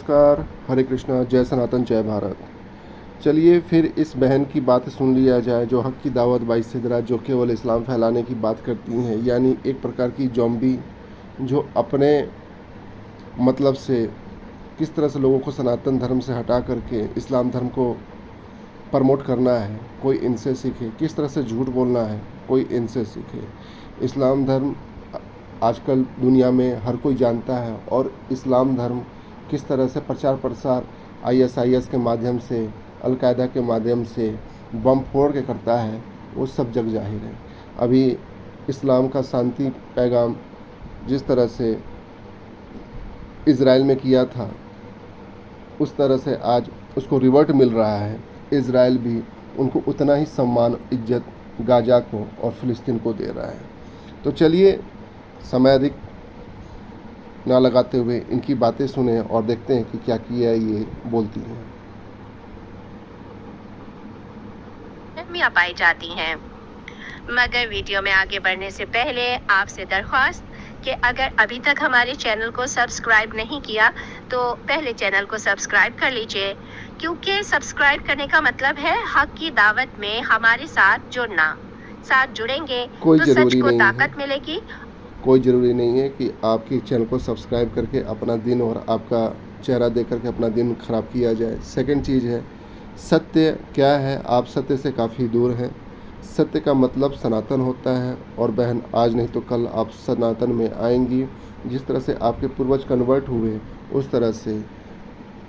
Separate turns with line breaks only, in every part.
नमस्कार, हरे कृष्णा, जय सनातन, जय भारत। चलिए फिर इस बहन की बात सुन लिया जाए जो हक की दावत बाई सिदरा, जो केवल इस्लाम फैलाने की बात करती हैं, यानी एक प्रकार की ज़ॉम्बी जो अपने मतलब से किस तरह से लोगों को सनातन धर्म से हटा करके इस्लाम धर्म को प्रमोट करना है, कोई इनसे सीखे। किस तरह से झूठ बोलना है, कोई इनसे सीखे। इस्लाम धर्म आजकल दुनिया में हर कोई जानता है, और इस्लाम धर्म किस तरह से प्रचार प्रसार आईएसआईएस के माध्यम से, अलकायदा के माध्यम से बम फोड़ के करता है, वो सब जग जाहिर है। अभी इस्लाम का शांति पैगाम जिस तरह से इज़राइल में किया था, उस तरह से आज उसको रिवर्ट मिल रहा है। इज़राइल भी उनको उतना ही सम्मान, इज्जत गाज़ा को और फ़िलिस्तीन को दे रहा है। तो चलिए समय अधिक ना लगाते हुए इनकी बातें सुने और देखते हैं कि क्या किया ये बोलती हैं।
मियाँ पाई जाती हैं। मगर वीडियो में आगे बढ़ने से पहले आपसे दरख्वास्त कि अगर अभी तक हमारे चैनल को सब्सक्राइब नहीं किया तो पहले चैनल को सब्सक्राइब कर लीजिए, क्योंकि सब्सक्राइब करने का मतलब है हक की दावत में हमारे साथ जुड़ना। साथ जुड़ेंगे तो सच को ताकत मिलेगी।
कोई ज़रूरी नहीं है कि आपके चैनल को सब्सक्राइब करके अपना दिन और आपका चेहरा देख करके अपना दिन ख़राब किया जाए। सेकंड चीज़ है, सत्य क्या है? आप सत्य से काफ़ी दूर हैं। सत्य का मतलब सनातन होता है, और बहन आज नहीं तो कल आप सनातन में आएंगी। जिस तरह से आपके पूर्वज कन्वर्ट हुए, उस तरह से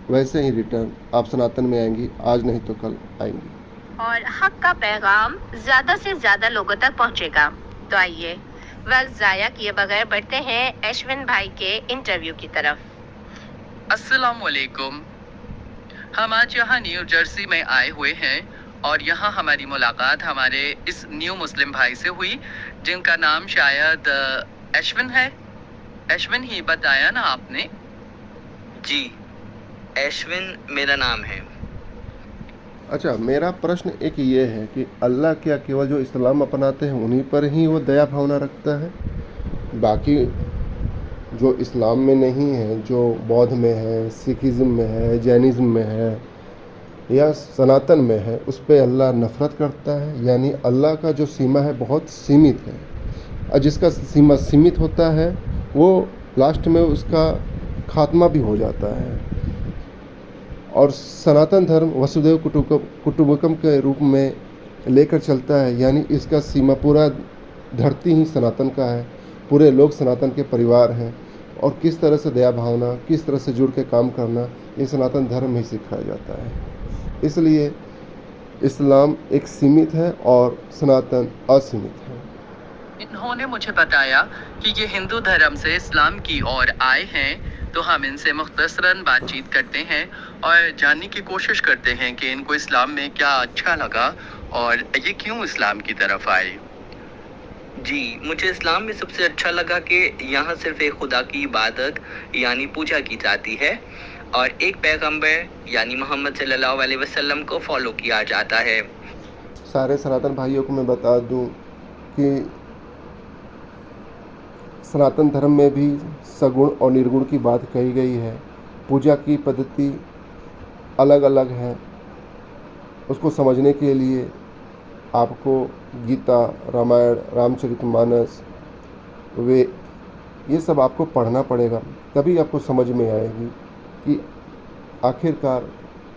वैसे ही रिटर्न आप सनातन में आएंगी, आज नहीं तो कल आएंगी,
और हक का पैगाम ज़्यादा से ज़्यादा लोगों तक पहुंचेगा। तो आइए वक्त ज़ाया किए बगैर बढ़ते हैं अश्विन भाई के इंटरव्यू की तरफ।
अस्सलाम वालेकुम। हम आज यहाँ न्यू जर्सी में आए हुए हैं, और यहाँ हमारी मुलाकात हमारे इस न्यू मुस्लिम भाई से हुई, जिनका नाम शायद अश्विन है। अश्विन ही बताया ना आपने?
जी, अश्विन मेरा नाम है।
अच्छा, मेरा प्रश्न एक ये है कि अल्लाह क्या केवल जो इस्लाम अपनाते हैं उन्हीं पर ही वो दया भावना रखता है? बाकी जो इस्लाम में नहीं है, जो बौद्ध में है, सिखिज़्म में है, जैनिज़्म में है या सनातन में है, उस पर अल्लाह नफ़रत करता है? यानी अल्लाह का जो सीमा है बहुत सीमित है, और जिसका सीमा सीमित होता है वो लास्ट में उसका खात्मा भी हो जाता है। और सनातन धर्म वसुधैव कुटुंबकम के रूप में लेकर चलता है, यानी इसका सीमा पूरा धरती ही सनातन का है, पूरे लोग सनातन के परिवार हैं। और किस तरह से दया भावना, किस तरह से जुड़ के काम करना, ये सनातन धर्म में ही सिखाया जाता है। इसलिए इस्लाम एक सीमित है और सनातन असीमित है।
इन्होंने मुझे बताया कि ये हिंदू धर्म से इस्लाम की ओर आए हैं, तो हम इनसे मुख्तसरन बातचीत करते हैं और जानने की कोशिश करते हैं कि इनको इस्लाम में क्या अच्छा लगा और ये क्यों इस्लाम की तरफ आए।
जी, मुझे इस्लाम में सबसे अच्छा लगा कि यहाँ सिर्फ एक खुदा की इबादत यानी पूजा की जाती है, और एक पैगंबर यानी मोहम्मद सल्लल्लाहु अलैहि वसल्लम को फॉलो किया जाता है।
सारे सनातन भाइयों को मैं बता दूं कि सनातन धर्म में भी सगुण और निर्गुण की बात कही गई है। पूजा की पद्धति अलग अलग है। उसको समझने के लिए आपको गीता, रामायण, रामचरितमानस, वे ये सब आपको पढ़ना पड़ेगा, तभी आपको समझ में आएगी कि आखिरकार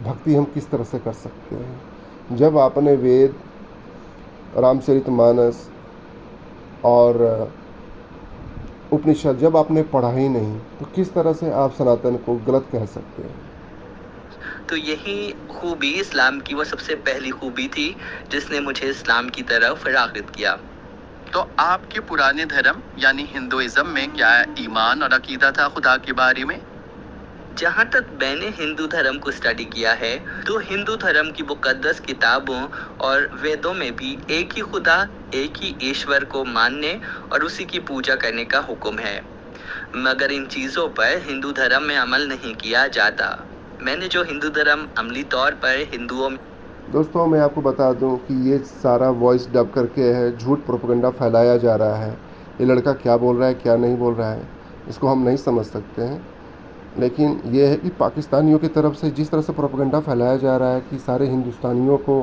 भक्ति हम किस तरह से कर सकते हैं। जब आपने वेद, रामचरितमानस और उपनिषद जब आपने पढ़ा ही नहीं, तो किस तरह से आप सनातन को गलत कह सकते हैं?
तो यही खूबी इस्लाम की वो सबसे पहली खूबी थी जिसने मुझे इस्लाम की तरफ राग़िब किया।
तो आपके पुराने धर्म यानी हिंदुइज्म में क्या ईमान और अकीदा था खुदा के बारे में?
जहाँ तक मैंने हिंदू धर्म को स्टडी किया है, तो हिंदू धर्म की मुक़द्दस किताबों और वेदों में भी एक ही खुदा, एक ही ईश्वर को मानने और उसी की पूजा करने का हुक्म है। मगर इन चीज़ों पर हिंदू धर्म में अमल नहीं किया जाता। मैंने जो हिंदू धर्म अमली तौर पर हिंदुओं में
दोस्तों, मैं आपको बता दूं कि ये सारा वॉइस डब करके है, झूठ प्रोपेगेंडा फैलाया जा रहा है। ये लड़का क्या बोल रहा है, क्या नहीं बोल रहा है, इसको हम नहीं समझ सकते हैं। लेकिन ये है कि पाकिस्तानियों की तरफ से जिस तरह से प्रोपेगेंडा फैलाया जा रहा है कि सारे हिंदुस्तानियों को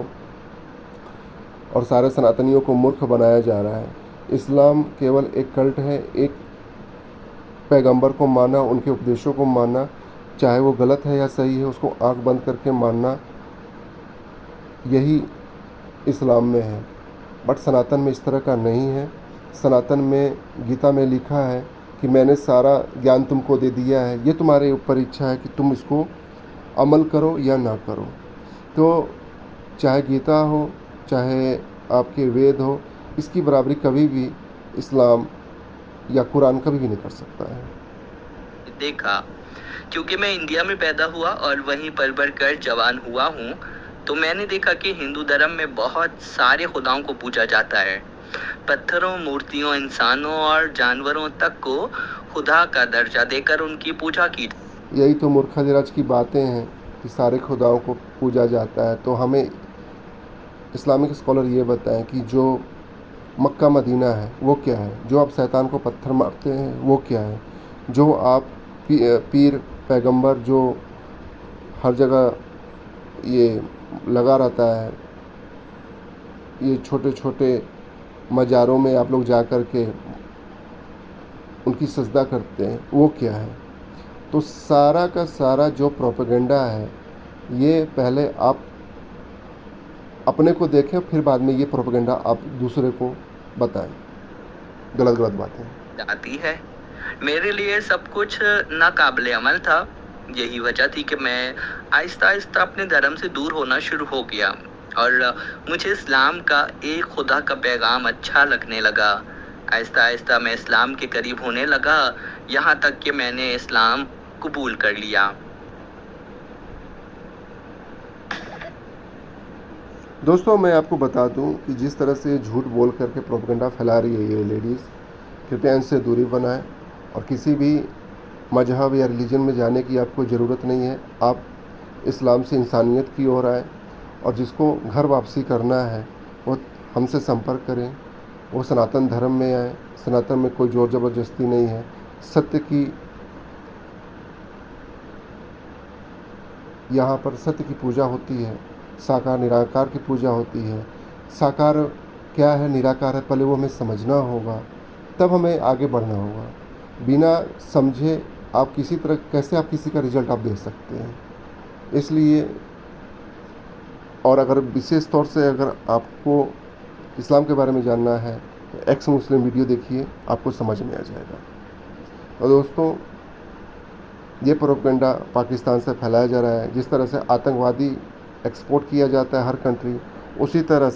और सारे सनातनियों को मूर्ख बनाया जा रहा है। इस्लाम केवल एक कल्ट है, एक पैगंबर को माना, उनके उपदेशों को मानना, चाहे वो गलत है या सही है उसको आंख बंद करके मानना, यही इस्लाम में है। बट सनातन में इस तरह का नहीं है। सनातन में गीता में लिखा है कि मैंने सारा ज्ञान तुमको दे दिया है, ये तुम्हारे ऊपर इच्छा है कि तुम इसको अमल करो या ना करो। तो चाहे गीता हो, चाहे आपके वेद हो, इसकी बराबरी कभी भी इस्लाम या कुरान कभी भी नहीं कर सकता है।
देखा, क्योंकि मैं इंडिया में पैदा हुआ और वहीं पर बढ़कर जवान हुआ हूँ, तो मैंने देखा कि हिंदू धर्म में बहुत सारे खुदाओं को पूजा जाता है। पत्थरों, मूर्तियों, इंसानों और जानवरों तक को खुदा का दर्जा देकर उनकी पूजा की।
यही तो मूर्खाधिराज की बातें हैं कि सारे खुदाओं को पूजा जाता है। तो हमें इस्लामिक स्कॉलर ये बताएं कि जो मक्का मदीना है वो क्या है, जो आप शैतान को पत्थर मारते हैं वो क्या है, जो आप पीर पैगंबर जो हर जगह ये लगा रहता है, ये छोटे छोटे मज़ारों में आप लोग जा कर के उनकी सजदा करते हैं, वो क्या है। तो सारा का सारा जो प्रोपेगेंडा है, ये पहले आप अपने को देखें, फिर बाद में ये प्रोपेगेंडा आप दूसरे को बताएं। गलत गलत बातें
जाती है। मेरे लिए सब कुछ नाकाबिले अमल था। यही वजह थी कि मैं आहिस्ता आहिस्ता अपने धर्म से दूर होना शुरू हो गया और मुझे इस्लाम का एक खुदा का पैगाम अच्छा लगने लगा। आहिस्ता आहिस्ता मैं इस्लाम के करीब होने लगा, यहाँ तक कि मैंने इस्लाम कबूल कर लिया।
दोस्तों, मैं आपको बता दूं कि जिस तरह से झूठ बोल करके प्रोपेगेंडा फैला रही है ये लेडीज़, कृपया इनसे दूरी बनाएं और किसी भी मजहब या रिलीजन में जाने की आपको ज़रूरत नहीं है। आप इस्लाम से इंसानियत की ओर आए और जिसको घर वापसी करना है वो हमसे संपर्क करें, वो सनातन धर्म में आए। सनातन में कोई ज़ोर ज़बरदस्ती नहीं है। सत्य की यहाँ पर सत्य की पूजा होती है, साकार निराकार की पूजा होती है। साकार क्या है, निराकार है, पहले वो हमें समझना होगा, तब हमें आगे बढ़ना होगा। बिना समझे आप किसी तरह कैसे आप किसी का रिजल्ट आप दे सकते हैं। इसलिए और अगर विशेष तौर से अगर आपको इस्लाम के बारे में जानना है तो एक्स मुस्लिम वीडियो देखिए, आपको समझ में आ जाएगा। और दोस्तों, ये प्रोपेगेंडा पाकिस्तान से फैलाया जा रहा है। जिस तरह से आतंकवादी एक्सपोर्ट किया जाता है हर कंट्री, उसी तरह